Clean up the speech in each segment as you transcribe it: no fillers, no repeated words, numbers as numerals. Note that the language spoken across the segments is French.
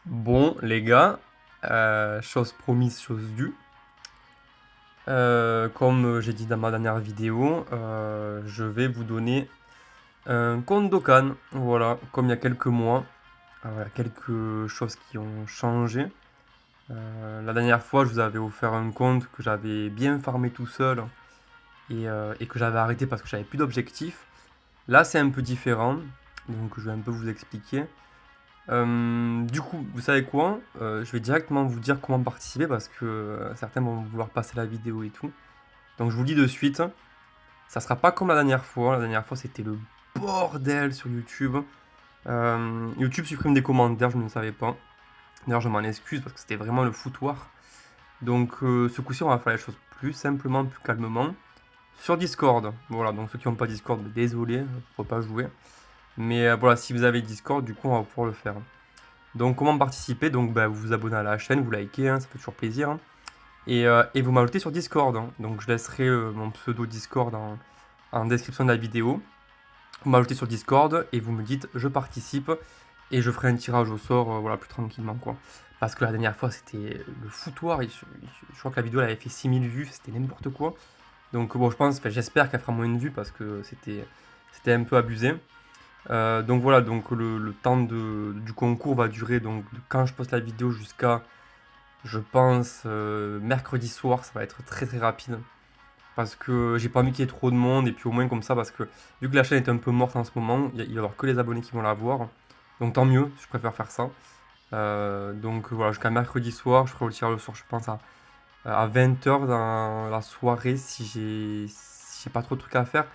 Bon, les gars, chose promise, chose due. Comme j'ai dit dans ma dernière vidéo, je vais vous donner un compte Dokkan. Voilà, comme il y a quelques mois. Alors, il y a quelques choses qui ont changé. La dernière fois, je vous avais offert un compte que j'avais bien farmé tout seul et que j'avais arrêté parce que j'avais plus d'objectifs. Là, c'est un peu différent, donc je vais un peu vous expliquer. Du coup, vous savez quoi? Je vais directement vous dire comment participer parce que certains vont vouloir passer la vidéo et tout. Donc je vous le dis de suite, ça sera pas comme la dernière fois. La dernière fois, c'était le bordel sur YouTube. YouTube supprime des commentaires, je ne le savais pas. D'ailleurs, je m'en excuse parce que c'était vraiment le foutoir. Donc ce coup-ci, on va faire les choses plus simplement, plus calmement. Sur Discord, voilà, donc ceux qui n'ont pas Discord, désolé, pour pas jouer. Mais voilà, si vous avez Discord, du coup, on va pouvoir le faire. Donc comment participer? Donc bah, vous vous abonnez à la chaîne, vous likez, hein, ça fait toujours plaisir, hein. Et vous m'ajoutez sur Discord, hein. Donc je laisserai mon pseudo Discord en description de la vidéo. Vous m'ajoutez sur Discord et vous me dites je participe et je ferai un tirage au sort, voilà, plus tranquillement quoi. Parce que la dernière fois c'était le foutoir, je crois que la vidéo elle avait fait 6 000 vues, c'était n'importe quoi. Donc bon je pense, enfin, j'espère qu'elle fera moins de vues parce que c'était un peu abusé. Donc voilà, donc le temps du concours va durer donc de quand je poste la vidéo jusqu'à, je pense, mercredi soir. Ça va être très très rapide parce que j'ai pas envie qu'il y ait trop de monde et puis au moins comme ça parce que vu que la chaîne est un peu morte en ce moment, il va y avoir que les abonnés qui vont la voir. Donc tant mieux, je préfère faire ça. Donc voilà, jusqu'à mercredi soir, je ferai le tirage au sort, je pense à 20 h dans la soirée si j'ai pas trop de trucs à faire.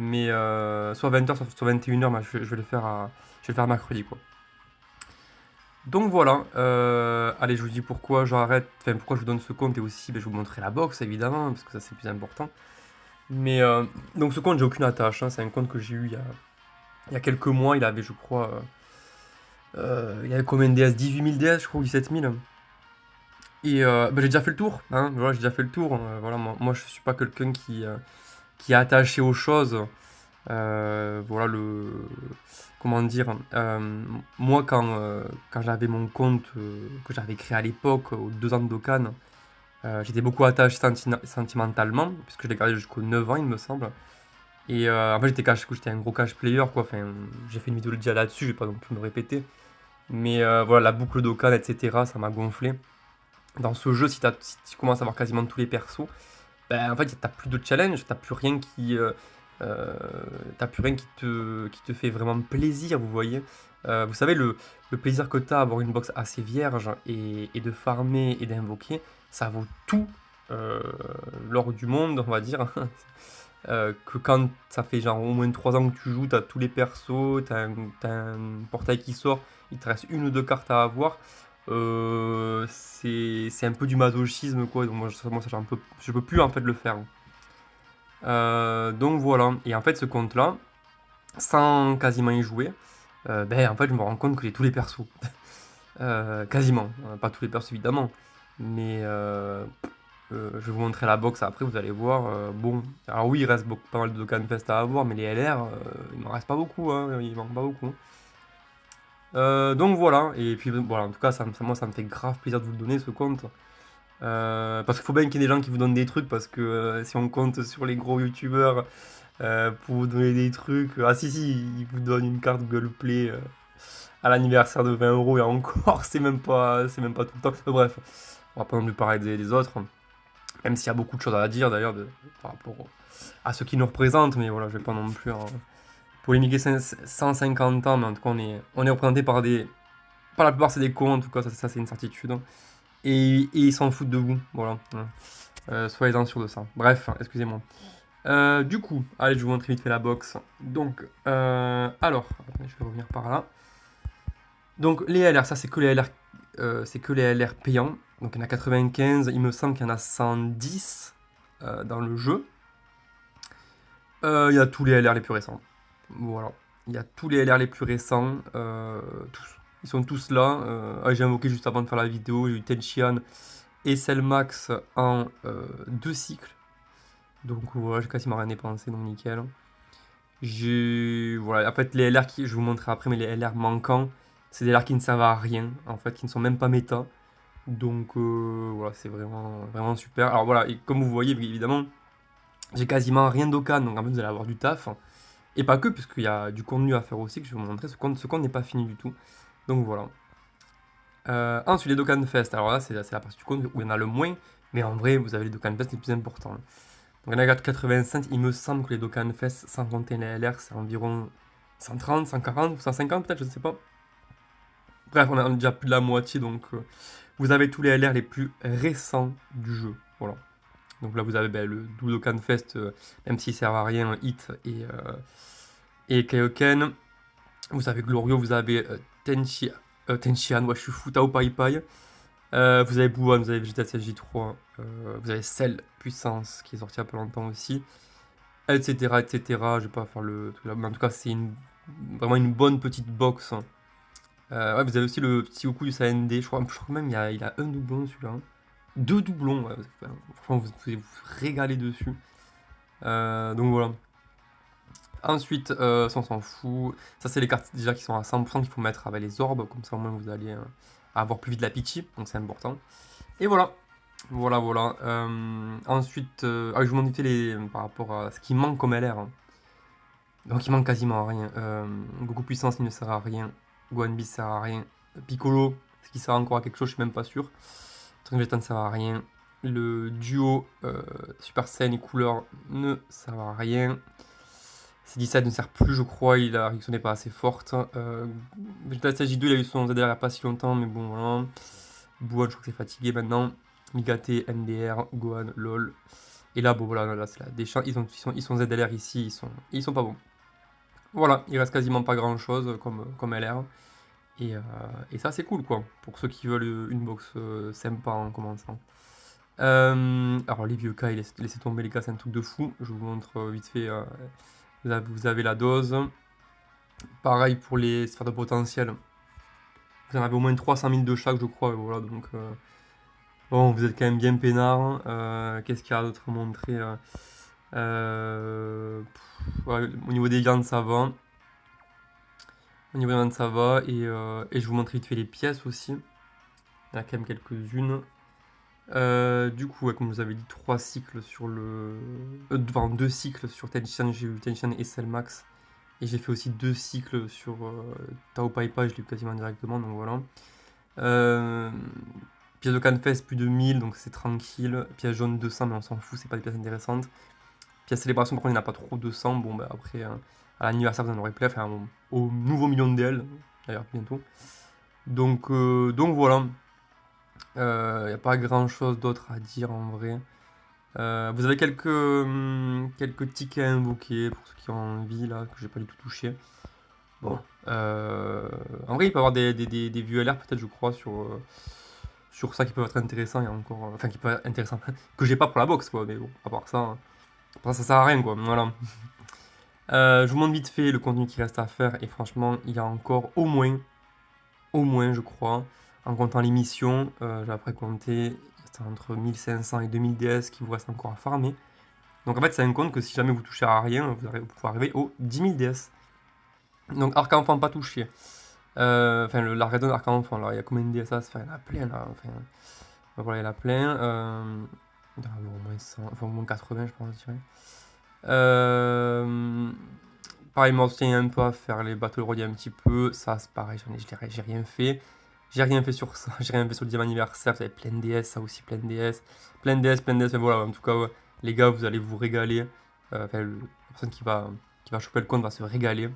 Mais soit 20 h soit 21 h, je vais le faire mercredi quoi. Donc voilà, allez, je vous dis pourquoi j'arrête, enfin pourquoi je vous donne ce compte et aussi ben, je vais vous montrer la box évidemment, parce que ça c'est le plus important. Mais donc ce compte, j'ai aucune attache, hein, c'est un compte que j'ai eu il y a quelques mois, il avait je crois, il y avait combien de DS? 18 000 DS je crois, ou 17 000. Et ben, j'ai déjà fait le tour, hein, voilà, j'ai déjà fait le tour. Voilà, moi je suis pas quelqu'un qui est attaché aux choses. Voilà comment dire. Moi, quand j'avais mon compte que j'avais créé à l'époque, aux 2 ans de Dokkan, j'étais beaucoup attaché sentimentalement, puisque je l'ai gardé jusqu'aux 9 ans, il me semble. Et en fait, j'étais un gros cash player, quoi. Enfin, j'ai fait une vidéo déjà là-dessus, je vais pas non plus me répéter. Mais voilà, la boucle Dokkan, etc., ça m'a gonflé. Dans ce jeu, si tu commences à avoir quasiment tous les persos, ben, en fait, t'as plus de challenge, euh, t'as plus rien qui te fait vraiment plaisir, vous voyez. Vous savez, le plaisir que t'as à avoir une box assez vierge et de farmer et d'invoquer, ça vaut tout euh, l'or du monde, on va dire. Que quand ça fait genre au moins 3 ans que tu joues, t'as tous les persos, t'as un portail qui sort, il te reste une ou deux cartes à avoir. C'est un peu du masochisme quoi, donc moi ça, je peux plus en fait le faire. Donc voilà, et en fait ce compte là, sans quasiment y jouer, ben en fait je me rends compte que j'ai tous les persos. Quasiment. Pas tous les persos évidemment, mais je vais vous montrer la box après, vous allez voir. Bon, alors oui, il reste pas mal de Dokkan Fest à avoir, mais les LR, il m'en reste pas beaucoup, hein, il manque pas beaucoup. Donc voilà, et puis voilà, en tout cas, moi ça me fait grave plaisir de vous le donner ce compte. Parce qu'il faut bien qu'il y ait des gens qui vous donnent des trucs, parce que si on compte sur les gros youtubeurs pour vous donner des trucs, ah si, ils vous donnent une carte Google Play à l'anniversaire de 20 euros et encore, c'est même pas tout le temps. Bref, on va pas non plus parler des autres, même s'il y a beaucoup de choses à dire d'ailleurs par rapport à ceux qui nous représentent, mais voilà, je vais pas non plus polémiquer 150 ans, mais en tout cas, on est représenté par la plupart, c'est des cons, en tout cas, ça c'est une certitude. Et ils s'en foutent de vous, voilà. Soyez-en sûrs de ça. Bref, excusez-moi. Du coup, allez, je vous montre vite fait la box. Donc, alors, je vais revenir par là. Donc, les LR, ça c'est que les LR, c'est que les LR payants. Donc, il y en a 95, il me semble qu'il y en a 110 dans le jeu. Il y a tous les LR les plus récents. Voilà. Il y a tous les LR les plus récents. Tous. Ils sont tous là. J'ai invoqué juste avant de faire la vidéo. J'ai eu Tenchian et Selmax en 2 cycles. Donc voilà, j'ai quasiment rien dépensé, donc nickel. Voilà, en fait, les LR je vous montrerai après, mais les LR manquants, C'est des LR qui ne servent à rien, en fait, qui ne sont même pas méta. Donc voilà, c'est vraiment, vraiment super. Alors voilà, et comme vous voyez, évidemment, j'ai quasiment rien d'Okan, donc en fait vous allez avoir du taf. Et pas que, puisqu'il y a du contenu à faire aussi, que je vais vous montrer. Ce compte n'est pas fini du tout. Donc voilà. Ensuite, les Dokkan Fest. Alors là, c'est la partie du compte où il y en a le moins. Mais en vrai, vous avez les Dokkan Fest les plus importants. Donc il y en a 85. Il me semble que les Dokkan Fest, sans compter les LR, c'est environ 130, 140 ou 150 peut-être, je ne sais pas. Bref, on a déjà plus de la moitié. Donc vous avez tous les LR les plus récents du jeu. Voilà. Donc là, vous avez le double Dokkan Fest, même s'il sert à rien, Hit et Kaioken. Vous avez Glorio, vous avez Tenchian, ouais, je suis fou, Tao Pai Pai. Vous avez Buon, vous avez Vegeta CJ3, vous avez Cell Puissance qui est sorti il y a pas longtemps aussi, etc. etc. Je vais pas faire le truc là, mais en tout cas, c'est vraiment une bonne petite box, hein. Ouais, vous avez aussi le petit Goku du SND, je crois même il a un doublon celui-là, hein. Deux doublons, ouais, franchement, vous pouvez vous régaler dessus. Donc voilà. Ensuite, ça on s'en fout. Ça, c'est les cartes déjà qui sont à 100% qu'il faut mettre avec les orbes. Comme ça, au moins, vous allez avoir plus vite la Pichi. Donc, c'est important. Et voilà. Voilà, voilà. Ensuite, je vous montre par rapport à ce qui manque comme LR, hein. Donc, il manque quasiment rien. Goku Puissance, il ne sert à rien. Gohan Beast sert à rien. Piccolo, est-ce qu'il sert encore à quelque chose? Je suis même pas sûr. Truc Vegeta ne sert à rien. Le duo Super Saiyan et couleur ne sert à rien. C17 ne sert plus, je crois, la réaction n'est pas assez forte. Vegeta J2, il a eu son ZDR il n'y a pas si longtemps, mais bon, voilà. Buon, je crois que c'est fatigué maintenant. Migate, MDR, Gohan, LOL. Et là, bon, voilà, là, c'est la déchange. Ils sont ZLR ici, ils sont pas bons. Voilà, il reste quasiment pas grand chose comme LR. Et ça, c'est cool, quoi, pour ceux qui veulent une box sympa en commençant. Alors, les vieux cas, laissez tomber les cas, c'est un truc de fou. Je vous montre vite fait. Vous avez la dose. Pareil pour les sphères de potentiel. Vous en avez au moins 300 000 de chaque, je crois. Voilà, donc bon, vous êtes quand même bien peinard. Qu'est-ce qu'il y a d'autre à montrer ouais, au niveau des viandes, ça va. Au niveau des viandes, ça va. Et je vous montre vite fait les pièces aussi. Il y en a quand même quelques-unes. Du coup, ouais, comme je vous avais dit, 3 cycles sur le. Enfin, 2 cycles sur Tenchan. J'ai eu Tenchan et Cellmax. Et j'ai fait aussi 2 cycles sur Tao Pai Pai, je l'ai eu quasiment directement, donc voilà. Pièce de Canfest, plus de 1000, donc c'est tranquille. Pièce jaune 200, mais on s'en fout, c'est pas des pièces intéressantes. Pièce célébration, par contre, il n'y en a pas trop 200. Bon, bah après, à l'anniversaire, vous en aurez plein, enfin, au nouveau million de DL, d'ailleurs, bientôt. Donc voilà. Il n'y a pas grand chose d'autre à dire en vrai. Vous avez quelques tickets à invoquer pour ceux qui ont envie, là, que j'ai pas du tout touché. Bon. En vrai, il peut y avoir des vieux LR, peut-être, je crois, sur ça qui peuvent être intéressants. Il y a encore. Enfin, qui peuvent être intéressants. Que j'ai pas pour la box, quoi. Mais bon, à part ça, ça sert à rien, quoi. Voilà. Je vous montre vite fait le contenu qui reste à faire. Et franchement, il y a encore au moins, je crois, en comptant les missions, j'ai après compté, c'est entre 1500 et 2000 DS qui vous reste encore à farmer. Donc en fait, c'est un compte que si jamais vous touchez à rien, vous pouvez arriver aux 10 000 DS. Donc Arc Enfant pas touché. Enfin, l'Arcadon Arc Enfant, là, il y a combien de DS? Enfin, il y en a plein là. Enfin, voilà, il y en a plein. Il doit y en avoir au moins 100, enfin au moins 80, je pense, je dirais. Pareil, moi aussi, un peu à faire les Battle Royale un petit peu. Ça, c'est pareil, j'ai rien fait. J'ai rien fait sur ça, j'ai rien fait sur le 10e anniversaire. Vous avez plein de DS, ça aussi, plein de DS. Plein de DS, plein de DS. Mais voilà, en tout cas, ouais, les gars, vous allez vous régaler. Enfin, la personne qui va choper le compte va se régaler.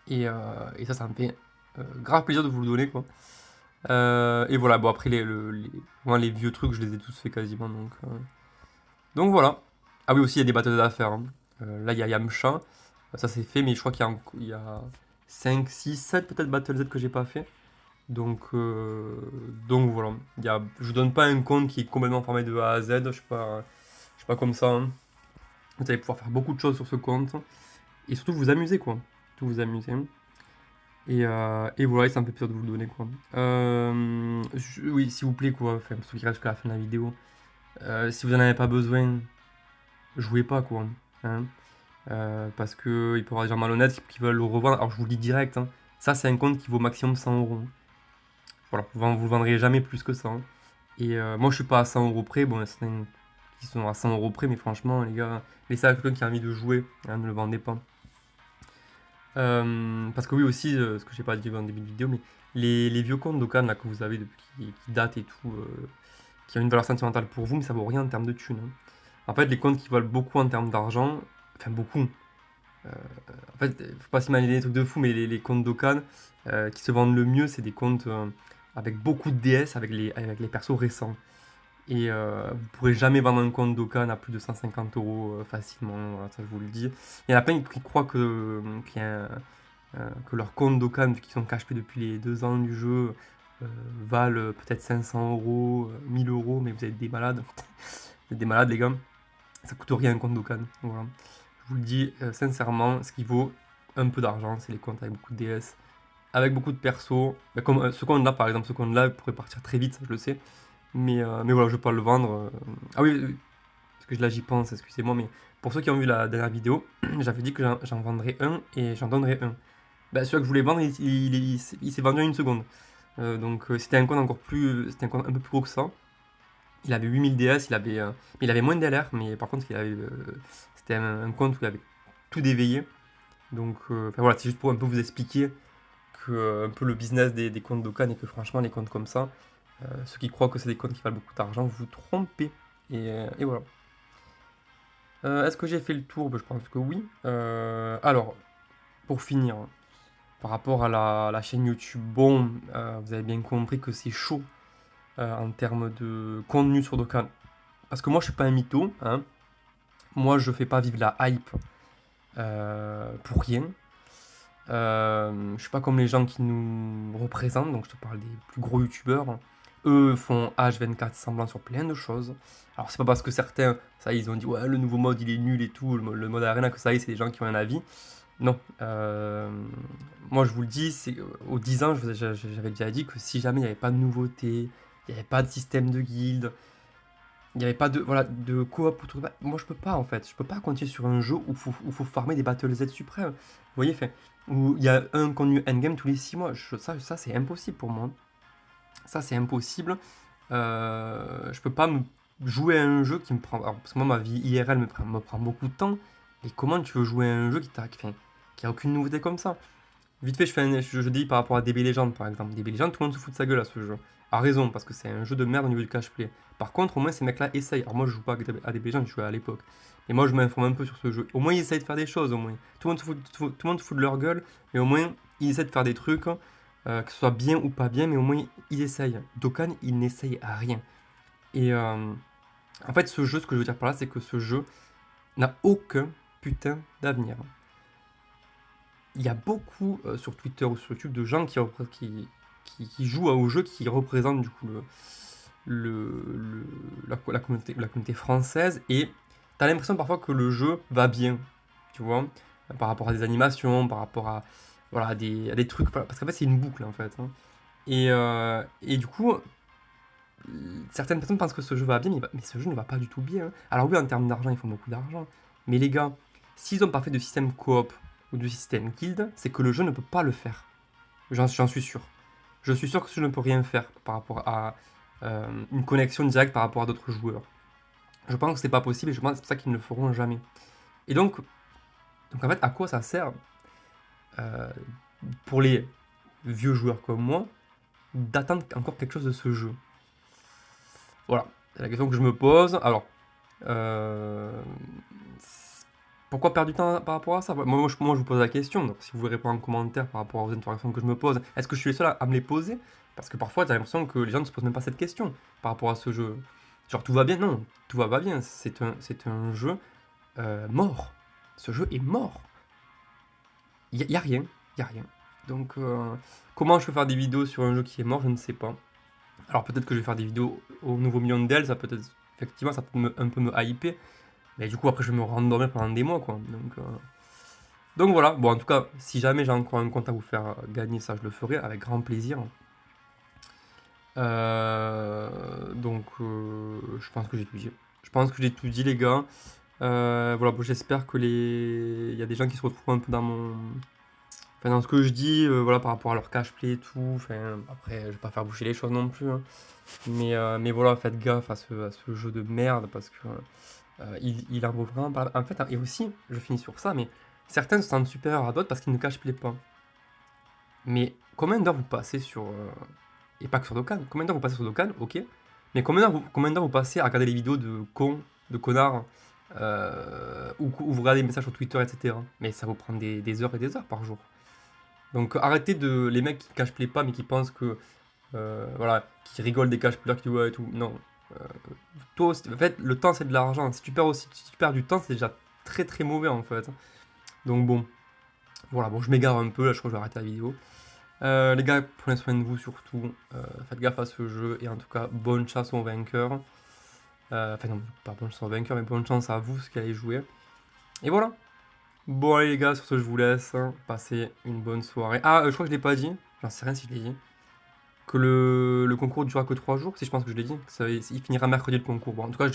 Et ça me fait grave plaisir de vous le donner, quoi. Et voilà, bon, après, moi, les vieux trucs, je les ai tous fait quasiment. Donc voilà. Ah oui, aussi, il y a des battles à faire, hein. Là, il y a Yamcha. Ça, c'est fait, mais je crois qu'il y a 5, 6, 7 peut-être Battle Z que j'ai pas fait. Donc voilà. Je vous donne pas un compte qui est complètement formé de A à Z. Je suis pas comme ça, hein. Vous allez pouvoir faire beaucoup de choses sur ce compte. Et surtout vous amuser, quoi. Tout vous amuser. Et voilà, et ça me fait plaisir de vous le donner, quoi. Oui, s'il vous plaît, quoi. Enfin, pour ceux qui restent jusqu'à la fin de la vidéo. Si vous en avez pas besoin, jouez pas, quoi, hein. Parce que il peut y avoir des gens malhonnêtes qui veulent le revendre. Alors je vous le dis direct, hein, Ça, c'est un compte qui vaut maximum 100 €. Voilà, vous le vendrez jamais plus que ça, hein. Et moi, je suis pas à 100 € près. Bon, il y en a certains qui sont à 100 € près, mais franchement, les gars, laissez à quelqu'un qui a envie de jouer, hein, ne le vendez pas. Parce que oui, aussi, ce que j'ai pas dit en début de vidéo, mais les vieux comptes d'Okan là, que vous avez depuis qui datent et tout, qui ont une valeur sentimentale pour vous, mais ça vaut rien en termes de thunes, hein. En fait, les comptes qui valent beaucoup en termes d'argent, enfin beaucoup. euh, En fait, faut pas s'imaginer des trucs de fou, mais les comptes d'Okan qui se vendent le mieux, c'est des comptes avec beaucoup de DS, avec les persos récents. Et vous pourrez jamais vendre un compte d'Okan à plus de 150 € facilement, voilà, ça je vous le dis. Il y en a plein qui croient que leurs comptes d'Okan, qui sont cash depuis les 2 ans du jeu, valent peut-être 500 €, 1000 €, mais vous êtes des malades. Vous êtes des malades, les gars. Ça coûte rien un compte d'Okan. Voilà. Je vous le dis sincèrement, ce qui vaut un peu d'argent, c'est les comptes avec beaucoup de DS, avec beaucoup de persos. Mais comme ce compte-là, par exemple, ce compte-là pourrait partir très vite, ça, je le sais. Mais voilà, je vais pas le vendre. Ah oui, parce que là j'y pense, excusez-moi, mais pour ceux qui ont vu la dernière vidéo, j'avais dit que j'en vendrais un et j'en donnerais un. Bah, celui que je voulais vendre, il s'est vendu en une seconde. Donc c'était un compte c'était un compte un peu plus gros que ça. Il avait 8000 DS, mais il avait moins d'LR, mais par contre c'était un compte où il avait tout déveillé. Donc enfin, voilà, c'est juste pour un peu vous expliquer que un peu le business des comptes d'Okan et que franchement les comptes comme ça, ceux qui croient que c'est des comptes qui valent beaucoup d'argent, vous vous trompez. Et voilà. Est-ce que j'ai fait le tour? Ben, je pense que oui. Alors, pour finir, par rapport à la chaîne YouTube, bon, vous avez bien compris que c'est chaud en termes de contenu sur Dokkan. Parce que moi, je suis pas un mytho, hein. Moi, je fais pas vivre la hype pour rien. Je suis pas comme les gens qui nous représentent, donc je te parle des plus gros youtubeurs. Eux font H24 semblant sur plein de choses. Alors c'est pas parce que certains, ça ils ont dit ouais le nouveau mode il est nul et tout, le mode arena que ça y est c'est des gens qui ont un avis. Non. Moi je vous le dis, c'est aux 10 ans j'avais déjà dit que si jamais il n'y avait pas de nouveauté, il n'y avait pas de système de guilde, il n'y avait pas de, voilà, de coop autour de... Moi, je peux pas, en fait. Je peux pas continuer sur un jeu où faut farmer des Battle Z suprêmes. Vous voyez, fait, où il y a un contenu endgame tous les 6 mois. Ça c'est impossible pour moi. Ça, c'est impossible. Je peux pas jouer à un jeu qui me prend... Alors, parce que moi, ma vie IRL me prend beaucoup de temps. Et comment tu veux jouer à un jeu qui a aucune nouveauté comme ça? Vite fait, je dis par rapport à DB Legend par exemple. DB Legend, tout le monde se fout de sa gueule à ce jeu. A raison, parce que c'est un jeu de merde au niveau du cash-play. Par contre, au moins, ces mecs-là essayent. Alors, moi, je joue pas à DB Legend, je jouais à l'époque. Et moi, je m'informe un peu sur ce jeu. Au moins, ils essayent de faire des choses, au moins. Tout le monde se fout de leur gueule, mais au moins, ils essaient de faire des trucs, que ce soit bien ou pas bien, mais au moins, ils essayent. Dokkan, il n'essaye à rien. Et en fait, ce jeu, ce que je veux dire par là, c'est que ce jeu n'a aucun putain d'avenir. Il y a beaucoup sur Twitter ou sur YouTube de gens qui jouent au jeu qui représentent du coup la communauté française et t'as l'impression parfois que le jeu va bien, tu vois, par rapport à des animations, par rapport à, voilà, à des trucs, voilà, parce qu'en fait c'est une boucle en fait, hein. Et du coup, certaines personnes pensent que ce jeu va bien, mais ce jeu ne va pas du tout bien, hein. Alors oui, en termes d'argent, ils font beaucoup d'argent, mais les gars, s'ils n'ont pas fait de système coop ou de système guild, c'est que le jeu ne peut pas le faire. J'en suis sûr. Je suis sûr que ce jeu ne peut rien faire par rapport à une connexion directe par rapport à d'autres joueurs. Je pense que c'est pas possible et je pense que c'est pour ça qu'ils ne le feront jamais. Et donc en fait, à quoi ça sert euh, pour les vieux joueurs comme moi d'attendre encore quelque chose de ce jeu? Voilà, c'est la question que je me pose. Alors, euh, pourquoi perdre du temps par rapport à ça? Moi, je vous pose la question. Donc, si vous voulez répondre en commentaire par rapport aux interrogations que je me pose, est-ce que je suis le seul à me les poser? Parce que parfois, j'ai l'impression que les gens ne se posent même pas cette question par rapport à ce jeu. Genre, tout va bien? Non, tout va pas bien. C'est un jeu mort. Ce jeu est mort. Y a rien. Y a rien. Donc, comment je peux faire des vidéos sur un jeu qui est mort? Je ne sais pas. Alors, peut-être que je vais faire des vidéos au nouveau million d'ailes. Ça peut-être, effectivement, ça peut un peu me hyper. Mais du coup, après, je vais me rendormir pendant des mois, quoi. Donc voilà, bon en tout cas, si jamais j'ai encore un compte à vous faire gagner, ça je le ferai avec grand plaisir. Je pense que j'ai tout dit. Je pense que j'ai tout dit les gars. Voilà, bon, j'espère que il y a des gens qui se retrouvent un peu Enfin, dans ce que je dis, voilà, par rapport à leur cache-play et tout. Enfin, après, je vais pas faire boucher les choses non plus, hein. Mais voilà, faites gaffe à ce jeu de merde parce que il en vaut vraiment pas. En fait, et aussi, je finis sur ça, mais certains se sentent supérieurs à d'autres parce qu'ils ne cache-play pas. Mais combien d'heures vous passez sur. Et pas que sur Dokkan, combien d'heures vous passez sur Dokkan, ok. Mais combien d'heures vous passez à regarder les vidéos de cons, de connards, ou vous regardez des messages sur Twitter, etc. Mais ça vous prend des heures et des heures par jour. Donc arrêtez de. Les mecs qui cache-play pas, mais qui pensent que. Voilà, qui rigolent des cache-players, qui disent ouais et tout. Non. Euh, Toi aussi, en fait, le temps c'est de l'argent. Si tu perds du temps, c'est déjà très très mauvais en fait. Donc bon, voilà, bon, je m'égare un peu, là je crois que je vais arrêter la vidéo. Les gars, prenez soin de vous surtout. Faites gaffe à ce jeu et en tout cas, bonne chance aux vainqueurs. Enfin, non, pas bonne chance aux vainqueurs, mais bonne chance à vous, ce qui allez jouer. Et voilà. Bon, allez, les gars, sur ce, je vous laisse, hein. Passez une bonne soirée. Ah, je crois que je l'ai pas dit. J'en sais rien si je l'ai dit. Que le concours durera que 3 jours, si je pense que je l'ai dit. Il finira mercredi le concours. Bon, en tout cas,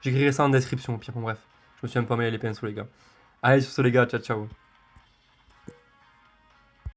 j'écrirai ça en description au pire. Bon, bref, je me suis un peu mêlé les pinceaux, les gars. Allez, sur ce, les gars, ciao, ciao.